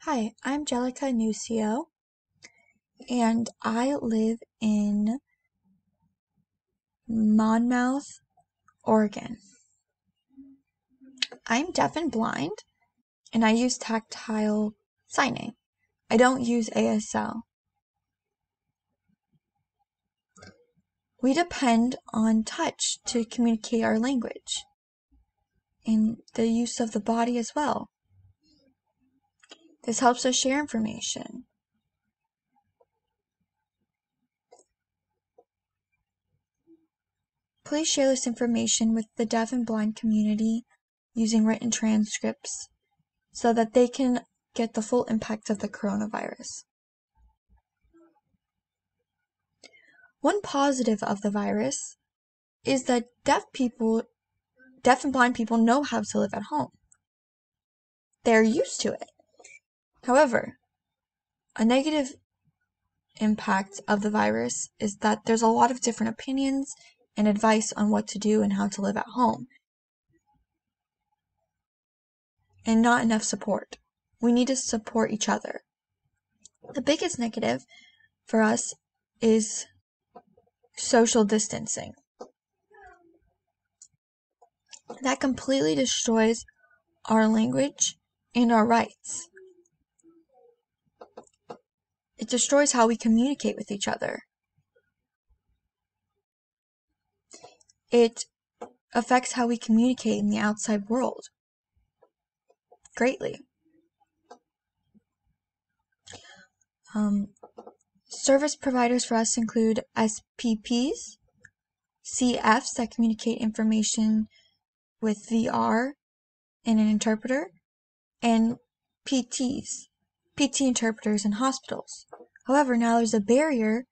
Hi, I'm Jellica Nucio, and I live in Monmouth, Oregon. I'm deaf and blind, and I use tactile signing. I don't use ASL. We depend on touch to communicate our language, and the use of the body as well. This helps us share information. Please share this information with the deaf and blind community using written transcripts so that they can get the full impact of the coronavirus. One positive of the virus is that deaf and blind people know how to live at home. They're used to it. However, a negative impact of the virus is that there's a lot of different opinions and advice on what to do and how to live at home, and not enough support. We need to support each other. The biggest negative for us is social distancing. That completely destroys our language and our rights. It destroys how we communicate with each other. It affects how we communicate in the outside world greatly. Service providers for us include SPPs, CFs that communicate information with VR and an interpreter, and PTs, PT interpreters in hospitals. However, now there's a barrier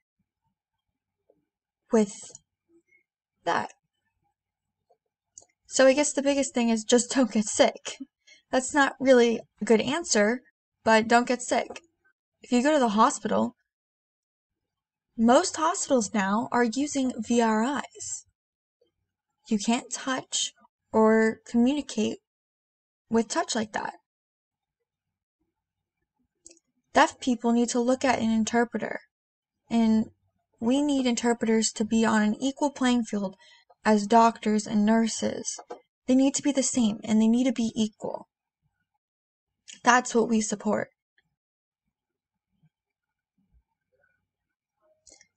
with that. So I guess the biggest thing is just don't get sick. That's not really a good answer, but don't get sick. If you go to the hospital, most hospitals now are using VRIs. You can't touch or communicate with touch like that. Deaf people need to look at an interpreter, and we need interpreters to be on an equal playing field as doctors and nurses. They need to be the same, and they need to be equal. That's what we support.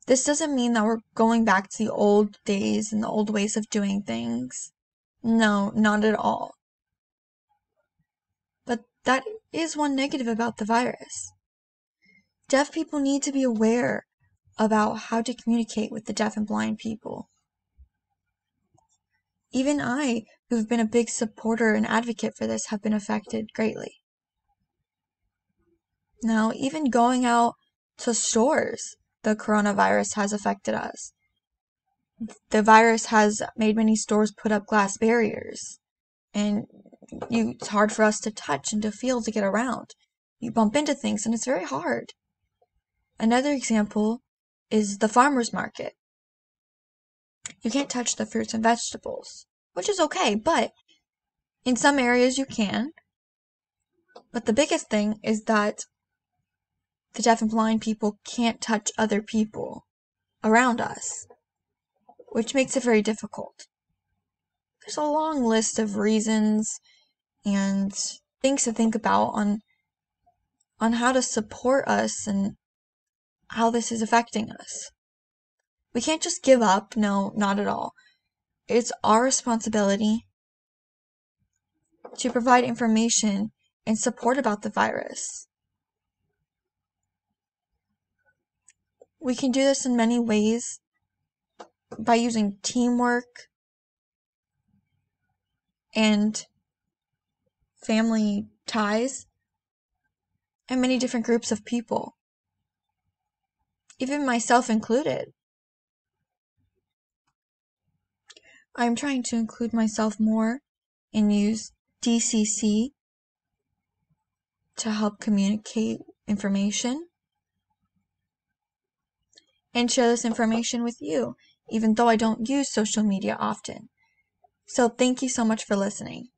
This doesn't mean that we're going back to the old days and the old ways of doing things. No, not at all. But that is one negative about the virus. Deaf people need to be aware about how to communicate with the deaf and blind people. Even I, who've been a big supporter and advocate for this, have been affected greatly. Now, even going out to stores, the coronavirus has affected us. The virus has made many stores put up glass barriers, and it's hard for us to touch and to feel to get around. You bump into things, and it's very hard. Another example is the farmer's market. You can't touch the fruits and vegetables, which is okay, but in some areas you can. But the biggest thing is that the deaf and blind people can't touch other people around us, which makes it very difficult. There's a long list of reasons and things to think about on how to support us and how this is affecting us. We can't just give up. No, not at all. It's our responsibility to provide information and support about the virus. We can do this in many ways by using teamwork and family ties and many different groups of people, even myself included. I'm trying to include myself more and use DCC to help communicate information and share this information with you, even though I don't use social media often. So thank you so much for listening.